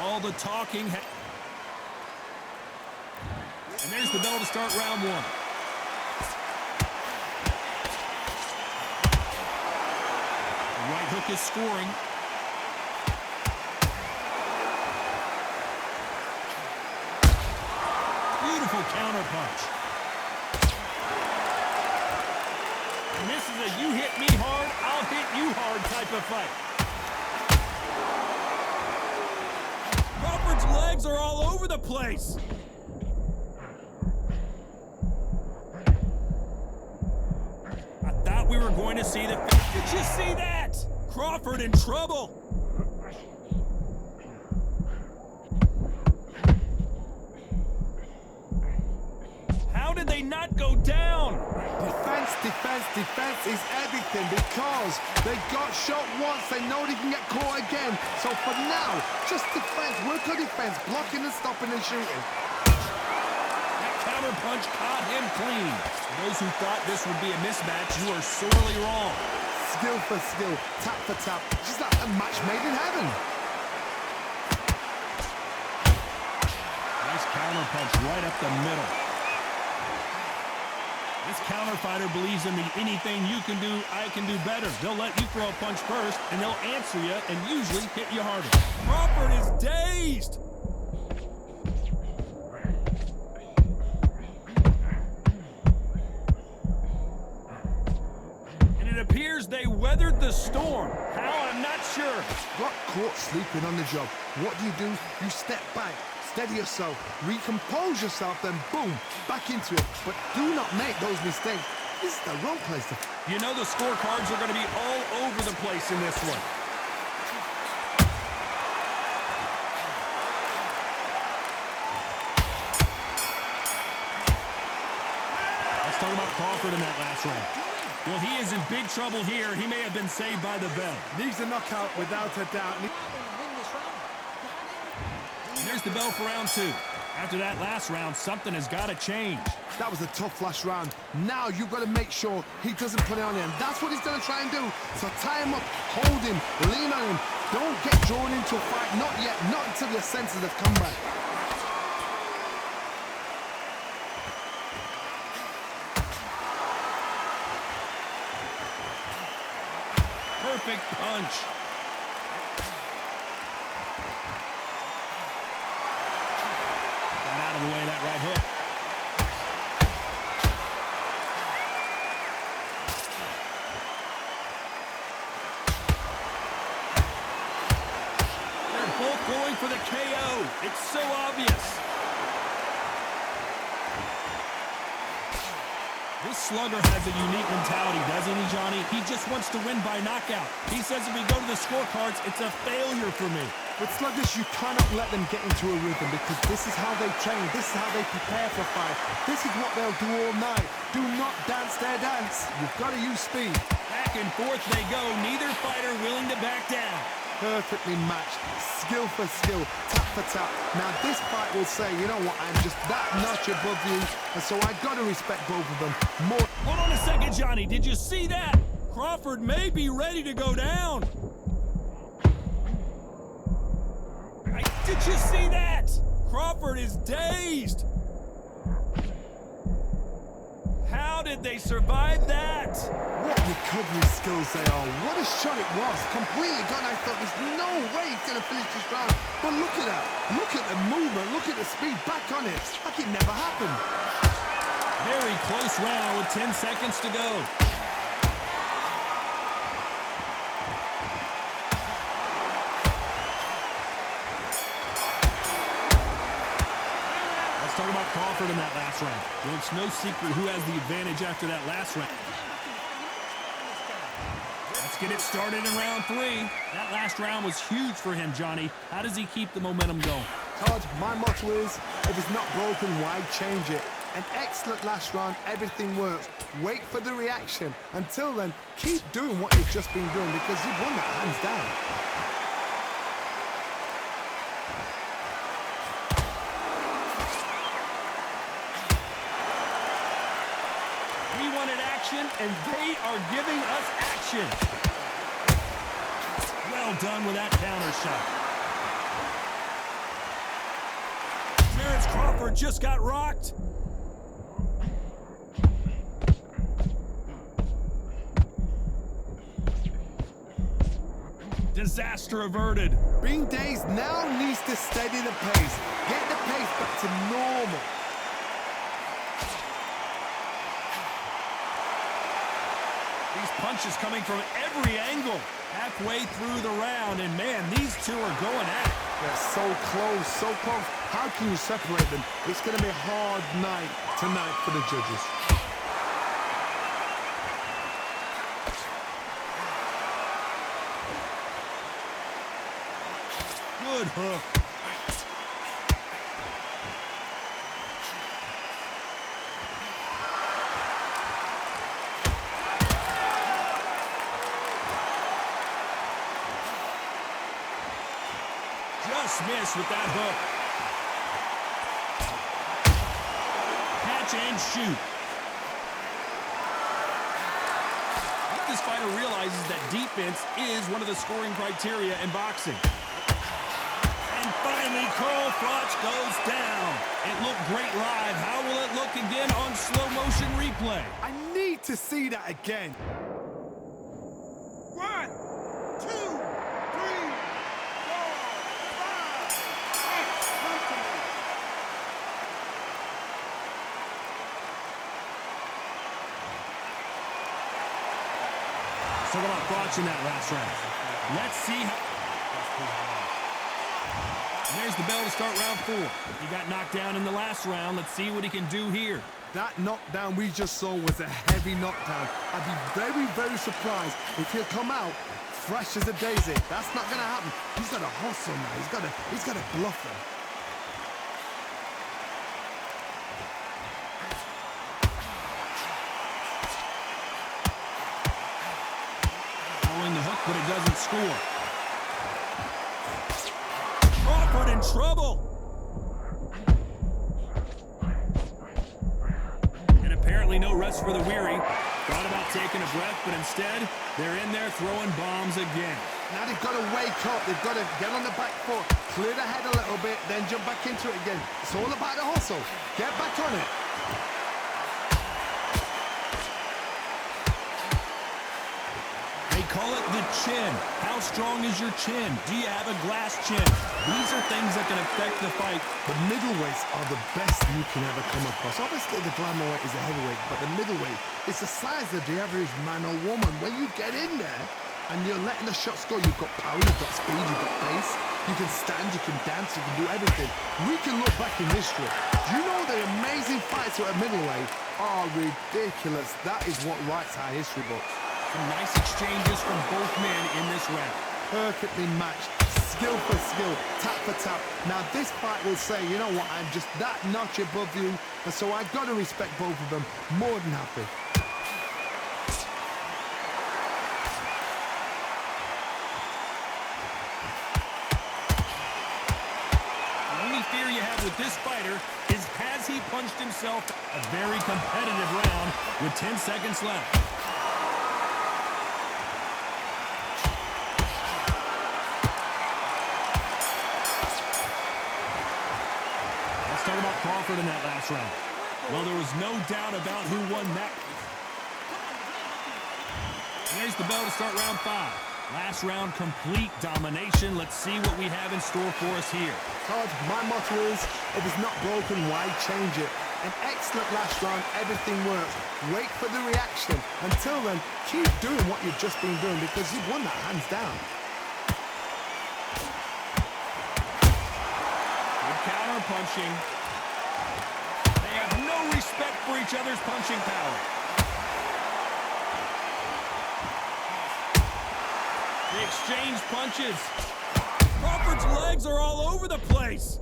All the talking. And there's the bell to start round one. The right hook is scoring. Beautiful counter punch. And this is a you hit me hard, I'll hit you hard type of fight. Crawford's legs are all over the place. I thought we were going to see the... Did you see that? Crawford in trouble. How did they not go down? Defense is everything because they got shot once. They know they can get caught again. So for now, just defense, work on defense, blocking and stopping and shooting. That counter punch caught him clean. Those who thought this would be a mismatch, you are sorely wrong. Skill for skill, tap for tap, just like a match made in heaven. Nice counter punch right up the middle. This counter fighter believes in the anything you can do, I can do better. They'll let you throw a punch first, and they'll answer you and usually hit you harder. Crawford is dazed. And it appears they weathered the storm. How? I'm not sure. Got caught sleeping on the job. What do? You step back. Steady yourself, recompose yourself, then boom, back into it. But do not make those mistakes. This is the wrong place to... You know the scorecards are going to be all over the place in this one. Let's talk about Crawford in that last round. Well, he is in big trouble here. He may have been saved by the bell. Needs a knockout without a doubt. There's the bell for round two. After that last round, something has got to change. That was a tough last round. Now you've got to make sure he doesn't put it on him. That's what he's going to try and do. So tie him up, hold him, lean on him. Don't get drawn into a fight. Not yet. Not until your senses have come back. Perfect punch. Got out of the way of that right hook. They're both going for the KO. It's so obvious. This slugger has a unique mentality, doesn't he, Johnny? He just wants to win by knockout. He says if we go to the scorecards, it's a failure for me. With sluggers, you cannot let them get into a rhythm because this is how they train. This is how they prepare for a fight. This is what they'll do all night. Do not dance their dance. You've got to use speed. Back and forth they go. Neither fighter willing to back down. Perfectly matched. Skill for skill. Tap for tap. Now, this fight will say, you know what, I'm just that notch above you, and so I got to respect both of them more. Hold on a second, Johnny. Did you see that? Crawford may be ready to go down. Did you see that? Crawford is dazed. How did they survive that? What recovery skills they are. What a shot it was. Completely gone. I thought there's no way he's going to finish this round. But look at that. Look at the movement. Look at the speed. Back on it. Like it never happened. Very close round with 10 seconds to go. Talk about Crawford in that last round. Well, it's no secret who has the advantage after that last round. Let's get it started in round three. That last round was huge for him, Johnny. How does he keep the momentum going? Todd, my motto is, if it's not broken, why change it? An excellent last round, everything works. Wait for the reaction. Until then, keep doing what you've just been doing because you've won that hands down. And they are giving us action. Well done with that counter shot. Terrence Crawford just got rocked. Disaster averted. Bing Days now needs to steady the pace. Get the pace back to normal. These punches coming from every angle. Halfway through the round, and man, these two are going at it. They're so close, so close. How can you separate them? It's going to be a hard night tonight for the judges. Good hook. Just missed with that hook. Catch and shoot. I think this fighter realizes that defense is one of the scoring criteria in boxing. And finally, Carl Froch goes down. It looked great live. How will it look again on slow motion replay? I need to see that again. 1, 2, 3, 4, 5, 6, company. So about Froch in that last round. Let's see how... There's the bell to start round 4. He got knocked down in the last round. Let's see what he can do here. That knockdown we just saw was a heavy knockdown. I'd be very, very surprised if he'll come out fresh as a daisy. That's not going to happen. He's got to hustle now. He's got to bluff them. Throwing the hook, but it doesn't score. Crawford in trouble. And apparently no rest for the weary. Thought about taking a breath, but instead, they're in there throwing bombs again. Now they've got to wake up. They've got to get on the back foot, clear the head a little bit, then jump back into it again. It's all about the hustle. Get back on it. They call it the chin. How strong is your chin? Do you have a glass chin? These are things that can affect the fight. The middleweights are the best you can ever come across. Obviously, the glamourweight is a heavyweight, but the middleweight is the size of the average man or woman. When you get in there and you're letting the shots go, you've got power, you've got speed, you've got pace. You can stand, you can dance, you can do everything. We can look back in history. Do you know the amazing fights at middleweight are ridiculous? That is what writes our history books. Some nice exchanges from both men in this round. Perfectly matched, skill for skill, tap for tap. Now this fight will say, you know what, I'm just that notch above you, and so I've got to respect both of them. More than happy. The only fear you have with this fighter is has he punched himself? A very competitive round with 10 seconds left. Talk about Crawford in that last round. Well, there was no doubt about who won that. There's the bell to start round 5. Last round, complete domination. Let's see what we have in store for us here. Todd, my motto is, if it's not broken, why change it? An excellent last round, everything works. Wait for the reaction. Until then, keep doing what you've just been doing because you've won that hands down. Good counter punching. They have no respect for each other's punching power. They exchange punches. Crawford's legs are all over the place.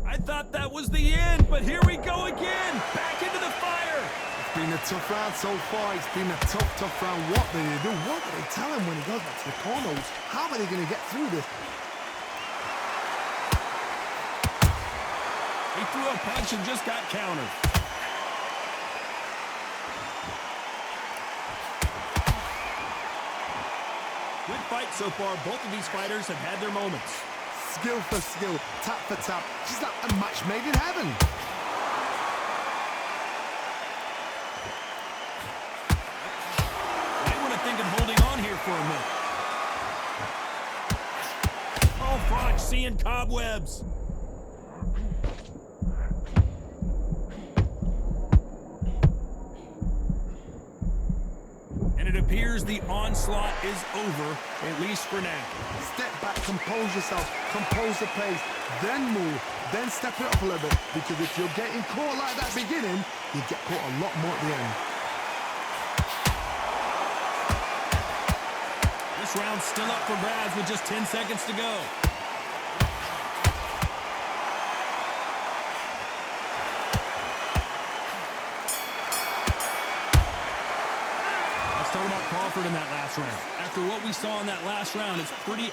I thought that was the end, but here we go again. Back into the fire. It's been a tough round so far. It's been a tough round. What do they do? What do they tell him when he goes back to the corners? How are they going to get through this? He threw a punch and just got countered. Good fight so far. Both of these fighters have had their moments. skill for skill, tap for tap. She's like a match made in heaven. Might want to think of holding on here for a minute. Oh, Froch seeing cobwebs. And it appears the onslaught is over, at least for now. Step back, compose yourself, compose the pace, then move, then step it up a little bit. Because if you're getting caught like that beginning, you get caught a lot more at the end. This round's still up for grabs with just 10 seconds to go. Let's talk about Crawford in that last round. After what we saw in that last round, it's pretty...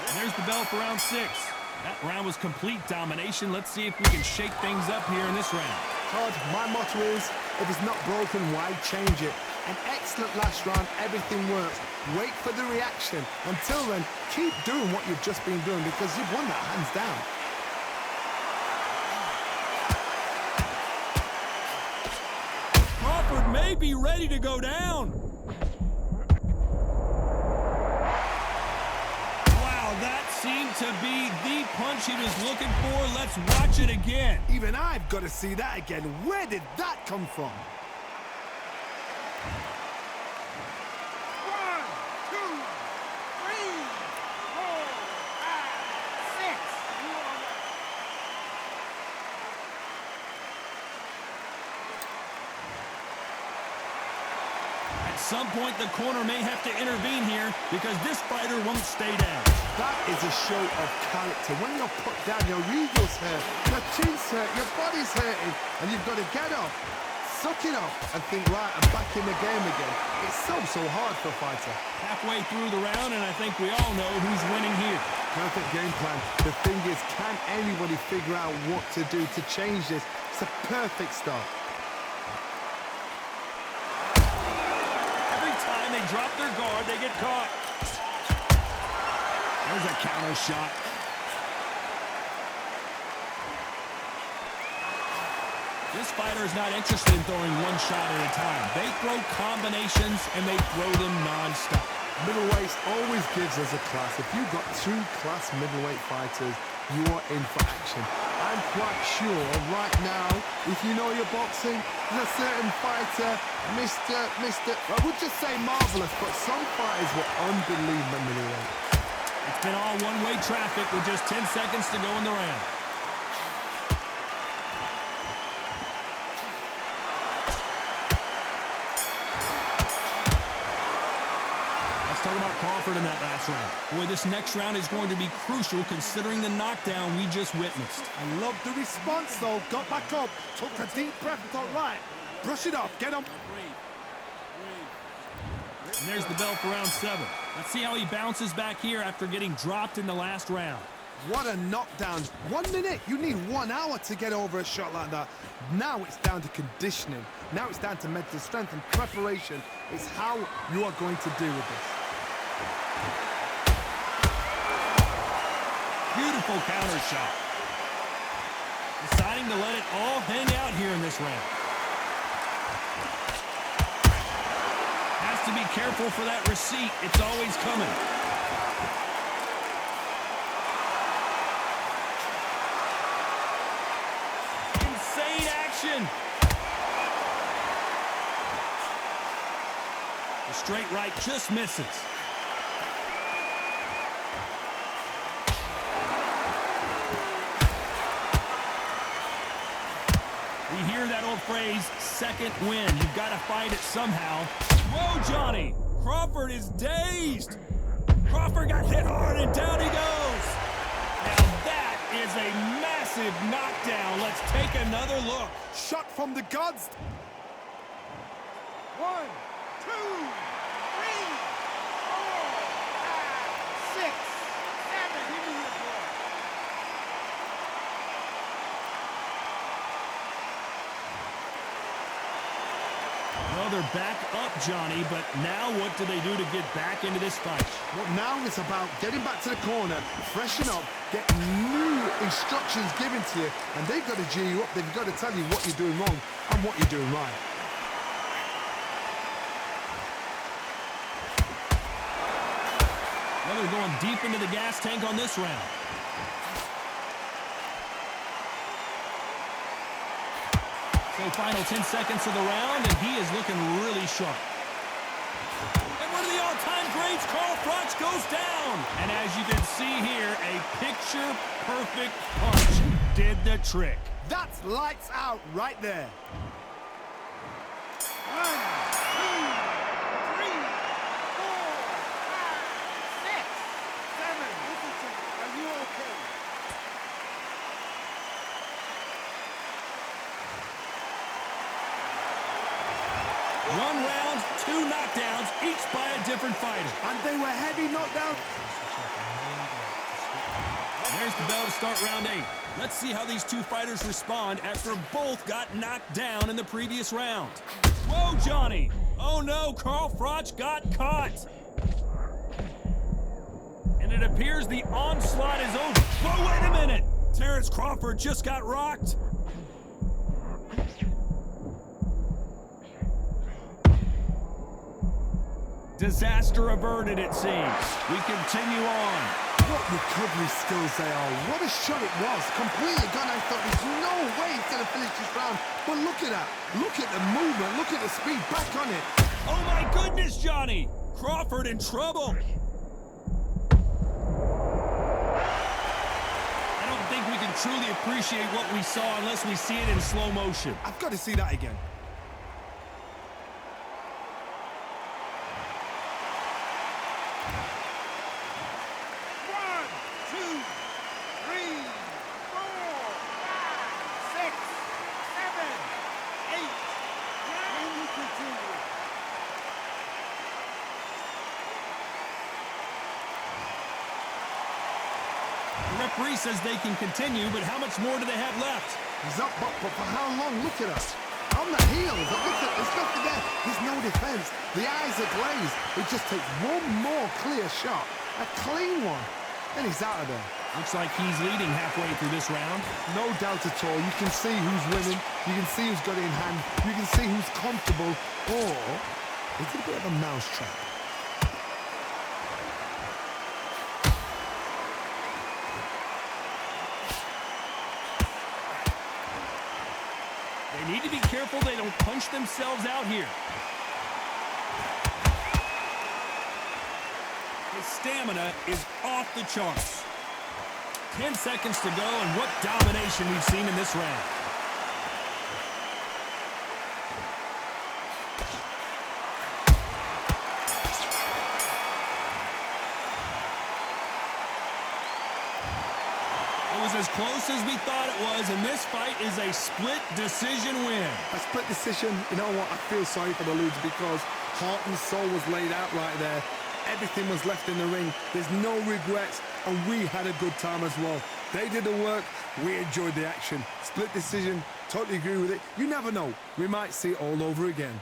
And there's the bell for round 6. That round was complete domination. Let's see if we can shake things up here in this round. Todd, my motto is, if it's not broken, why change it? An excellent last round, everything works. Wait for the reaction. Until then, keep doing what you've just been doing because you've won that hands down. Crawford may be ready to go down. Wow, that seemed to be the punch he was looking for. Let's watch it again. Even I've got to see that again. Where did that come from? 1, 2, 3, 4, 5, 6. You are At some point, the corner may have to intervene here because this fighter won't stay down. That is a show of character. When you're put down, your ego's hurt, your chin's hurt, your body's hurting, and you've got to get up, suck it up, and think, right, I'm back in the game again. It's so hard for a fighter. Halfway through the round, and I think we all know who's winning here. Perfect game plan. The thing is, can anybody figure out what to do to change this? It's a perfect start. Every time they drop their guard, they get caught. There's a counter shot. This fighter is not interested in throwing one shot at a time. They throw combinations, and they throw them non-stop. Middleweight always gives us a class. If you've got 2 class middleweight fighters, you are in for action. I'm quite sure right now, if you know your boxing, there's a certain fighter, Mr. I would just say marvelous, but some fighters were unbelievable middleweight. It's been all one-way traffic with just 10 seconds to go in the round. Let's talk about Crawford in that last round. Boy, this next round is going to be crucial considering the knockdown we just witnessed. I love the response though. Got back up, took a deep breath and thought, right, brush it off, get him. And there's the bell for round 7. Let's see how he bounces back here after getting dropped in the last round. What a knockdown. 1 minute. You need 1 hour to get over a shot like that. Now it's down to conditioning. Now it's down to mental strength and preparation. It's how you are going to deal with this. Beautiful counter shot. Deciding to let it all hang out here in this round. Has to be careful for that receipt. It's always coming. Insane action. The straight right just misses. We hear that old phrase, second win. You've got to fight it somehow. Whoa, Johnny! Crawford is dazed! Crawford got hit hard and down he goes! Now that is a massive knockdown. Let's take another look. Shot from the gods. 1, 2, 3, 4, 5, 6, 7. Give me your ball. Well, there are back up, Johnny, but now what do they do to get back into this fight? Well, now it's about getting back to the corner, freshen up, get new instructions given to you, and they've got to G you up. They've got to tell you what you're doing wrong and what you're doing right. Well, they're going deep into the gas tank on this round. So final 10 seconds of the round, and he is looking really sharp. And one of the all-time greats, Carl Froch, goes down. And as you can see here, a picture-perfect punch did the trick. That's lights out right there. 1, 2, 3, 4, 5, 6, 7. Are you okay? One round, 2 knockdowns, each by a different fighter. And they were heavy knockdowns. There's the bell to start round 8. Let's see how these two fighters respond after both got knocked down in the previous round. Whoa, Johnny! Oh no, Carl Froch got caught! And it appears the onslaught is over. Whoa, wait a minute! Terrence Crawford just got rocked. Disaster averted, it seems. We continue on. What recovery skills they are. What a shot it was. Completely gone. I thought there's no way he's going to finish this round. But look at that. Look at the movement. Look at the speed. Back on it. Oh my goodness, Johnny! Crawford in trouble. I don't think we can truly appreciate what we saw unless we see it in slow motion. I've got to see that again. The referee says they can continue, but how much more do they have left? He's up, but for how long? Look at us. On the heels. Look at there's nothing there. There's no defense. The eyes are glazed. It just takes one more clear shot. A clean one. And he's out of there. Looks like he's leading halfway through this round. No doubt at all. You can see who's winning. You can see who's got it in hand. You can see who's comfortable. Or it's a bit of a mousetrap. They need to be careful they don't punch themselves out here. His stamina is off the charts. 10 seconds to go, and what domination we've seen in this round. It was as close as we thought it was, and this fight is a split decision win. A split decision, you know what, I feel sorry for the Ludes because heart and soul was laid out right there. Everything was left in the ring. There's no regrets, and we had a good time as well. They did the work, we enjoyed the action. Split decision, totally agree with it. You never know, we might see it all over again.